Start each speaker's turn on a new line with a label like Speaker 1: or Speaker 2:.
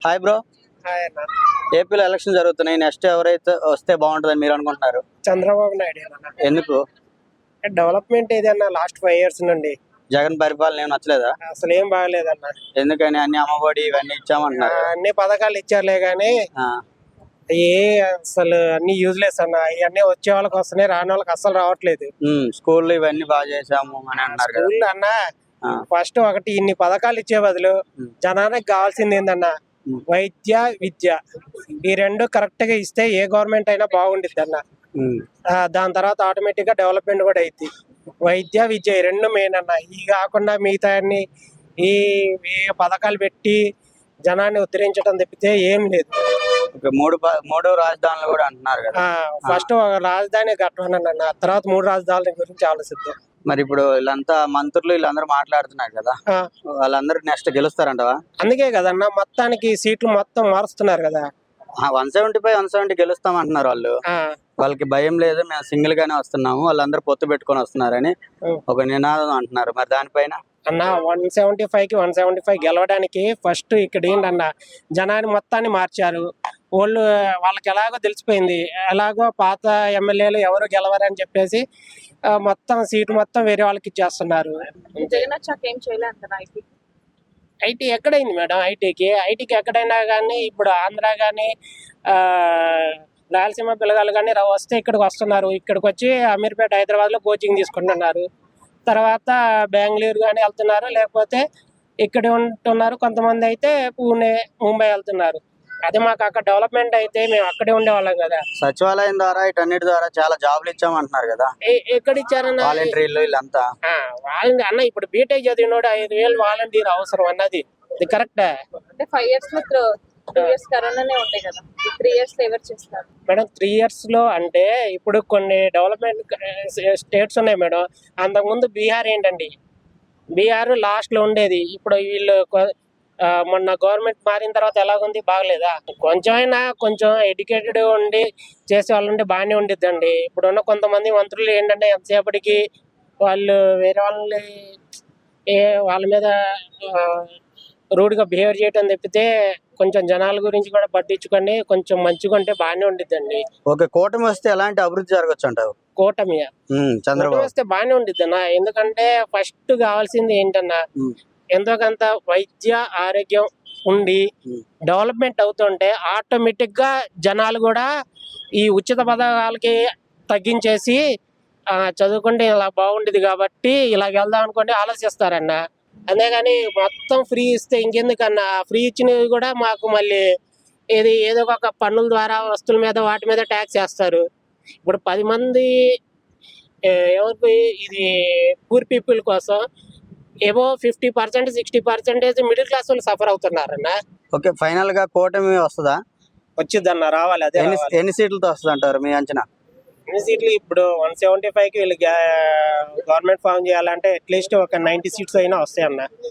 Speaker 1: Hi bro.
Speaker 2: Hi అన్న.
Speaker 1: ఏపీలో election జరుగుతున్నాయి. నెక్స్ట్ ఎవరైతే వస్తే బాగుంటుందని మీరు అనుకుంటున్నారు?
Speaker 2: చంద్రబాబు నాయుడు అన్న.
Speaker 1: ఎందుకు?
Speaker 2: డెవలప్మెంట్ ఏదన్నా లాస్ట్ 5 years నుండి
Speaker 1: జగన్ పరిపాలన ఏం నచ్చలేదా?
Speaker 2: అసలు ఏం బాగలేదన్న.
Speaker 1: ఎందుకని? అన్ని అమ్మఒడి ఇవన్నీ ఇచ్చామంటున్నారు.
Speaker 2: అన్ని పథకాలు ఇచ్చారులే గానీ
Speaker 1: ఆ,
Speaker 2: అసలు అన్ని యూజ్లెస్ అన్న. ఇవన్నీ వచ్చే వాళ్ళకి వస్తున్నాయి, రాని వాళ్ళకి అసలు రావట్లేదు.
Speaker 1: స్కూల్లో ఇవన్నీ బాగా చేసాము అని అన్నారు కదా.
Speaker 2: స్కూల్ అన్న
Speaker 1: ఆ,
Speaker 2: ఫస్ట్ ఒకటి ఇన్ని పథకాలు ఇచ్చే బదులు జనానికి కావాల్సింది ఏందన్న, వైద్య విద్య. ఈ రెండు కరెక్ట్ గా ఇస్తే ఏ గవర్నమెంట్ అయినా బాగుండిద్ది అన్న.
Speaker 1: ఉమ్,
Speaker 2: దాని తర్వాత ఆటోమేటిక్ గా డెవలప్మెంట్ కూడా అయింది. వైద్య విద్య ఈ రెండు మెయిన్ అన్న. ఇవి కాకుండా మిగతా అన్ని ఈ ఈ పథకాలు పెట్టి జనాన్ని ఉద్ధరించడం తప్పితే ఏం లేదు.
Speaker 1: ఓకే, మూడు రాజధానులు కూడా అంటున్నారు కదా.
Speaker 2: ఫస్ట్ ఒక రాజధాని కట్టమన్న, తర్వాత 3 రాజధానుల గురించి ఆలోచిద్దాం.
Speaker 1: మరి ఇప్పుడు వీళ్ళంతా మంత్రులు వీళ్ళందరూ మాట్లాడుతున్నారు కదా, వాళ్ళందరూ నెక్స్ట్ గెలుస్తారంటవా?
Speaker 2: అందుకే కదన్న మొత్తానికి సీట్లు మొత్తం మారుస్తున్నారు కదా.
Speaker 1: 170 గెలుస్తాం అంటున్నారు వాళ్ళు. వాళ్ళకి భయం లేదు, మేము సింగిల్ గానే వస్తున్నాము, వాళ్ళందరూ పొత్తు పెట్టుకొని వస్తున్నారని ఒక నినాదం అంటున్నారు. మరి దానిపైన
Speaker 2: అన్న 175కి 175 గెలవడానికి ఫస్ట్ ఇక్కడ ఏంటన్న, జనాన్ని మొత్తాన్ని మార్చారు. వాళ్ళకి ఎలాగో తెలిసిపోయింది, ఎలాగో పాత ఎమ్మెల్యేలు ఎవరు గెలవరని చెప్పేసి మొత్తం సీటు మొత్తం వేరే వాళ్ళకి ఇచ్చేస్తున్నారు. ఐటీ ఎక్కడైంది మేడం? ఐటీకి ఎక్కడైనా కానీ ఇప్పుడు ఆంధ్ర కానీ రాయలసీమ పిల్లగాళ్ళు కానీ వస్తే ఇక్కడికి వస్తున్నారు. ఇక్కడికి వచ్చి అమీర్పేట హైదరాబాద్ లో కోచింగ్ తీసుకుంటున్నారు. తర్వాత బెంగళూరు కానీ వెళ్తున్నారు, లేకపోతే ఇక్కడ ఉంటున్నారు. కొంతమంది అయితే పూణే, ముంబై వెళ్తున్నారు. అదే మాకు అక్కడ డెవలప్మెంట్ అయితే మేము అక్కడే ఉండేవాళ్ళం కదా.
Speaker 1: సచివాలయం ద్వారా ఇటన్నిటి ద్వారా చాలా జాబ్లు ఇచ్చామంటున్నారు కదా.
Speaker 2: ఎక్కడ ఇచ్చారన్న?
Speaker 1: వాలంటీర్లు వీళ్ళంతా.
Speaker 2: అన్న ఇప్పుడు బీటెక్ చదివినోడు 5,000 వాలంటీర్ అవసరం అన్నది ఇది కరెక్టా?
Speaker 3: 5 years లో 2 years కరోనానే ఉంటాయి కదా, 3 years లో ఎవరు చేస్తారు
Speaker 2: మేడం? 3 years లో అంటే ఇప్పుడు కొన్ని డెవలప్మెంట్ స్టేట్స్ ఉన్నాయి మేడం. అంతకుముందు బీహార్ ఏంటండి, బీహార్ లాస్ట్ లో ఉండేది. ఇప్పుడు వీళ్ళు మొన్న గవర్నమెంట్ మారిన తర్వాత ఎలాగుంది, బాగలేదా? కొంచెం ఎడ్యుకేటెడ్ ఉండి చేసే వాళ్ళు ఉంటే బాగానే ఉండిద్దండి. ఇప్పుడున్న కొంతమంది మంత్రులు ఏంటంటే ఎంతసేపటికి వాళ్ళు వేరే వాళ్ళ మీద రూడ్గా బిహేవ్ చేయటం తప్పితే కొంచెం జనాల గురించి కూడా పట్టించుకొని కొంచెం మంచిగా ఉంటే బాగానే ఉండిద్దండి.
Speaker 1: ఓకే, కూటమి వస్తే ఎలాంటి అభివృద్ధి జరగచ్చు అంటావు?
Speaker 2: కూటమి
Speaker 1: చంద్రబాబు
Speaker 2: వస్తే బాగానే ఉండిద్ది అన్న. ఎందుకంటే ఫస్ట్ కావాల్సింది ఏంటన్నా, ఎంతో కొంత వైద్య ఆరోగ్యం ఉండి డెవలప్మెంట్ అవుతుంటే ఆటోమేటిక్ గా జనాలు కూడా ఈ ఉచిత పథకాలకి తగ్గించేసి చదువుకుంటే ఇలా బాగుండేది కాబట్టి ఇలాగ వెళ్దాం అనుకుంటే ఆలోచిస్తారన్న. అంతేగాని మొత్తం ఫ్రీ ఇస్తే ఇంకెందుకన్నా, ఫ్రీ ఇచ్చినవి కూడా మాకు మళ్ళీ ఏదో ఒక పన్నుల ద్వారా వస్తువుల మీద వాటి మీద ట్యాక్స్ వేస్తారు. ఇప్పుడు 10 మంది ఎవరికి ఇది పూర్ పీపుల్ కోసం ఏవో 50% 60% మిడిల్ క్లాస్ వాళ్ళు సఫర్ అవుతున్నారన్న.
Speaker 1: ఓకే, ఫైనల్ గా కూటమి వస్తుందా?
Speaker 2: వచ్చిద్దన్న, రావాలి. అదే
Speaker 1: ఎన్ని సీట్లతో వస్తుంది అంటారు మీ అంచనా?
Speaker 2: ఎన్ని సీట్లు? ఇప్పుడు 175కి వీళ్ళు గవర్నమెంట్ ఫామ్ చేయాలంటే అట్లీస్ట్ ఒక 90 seats అయినా వస్తాయన్న.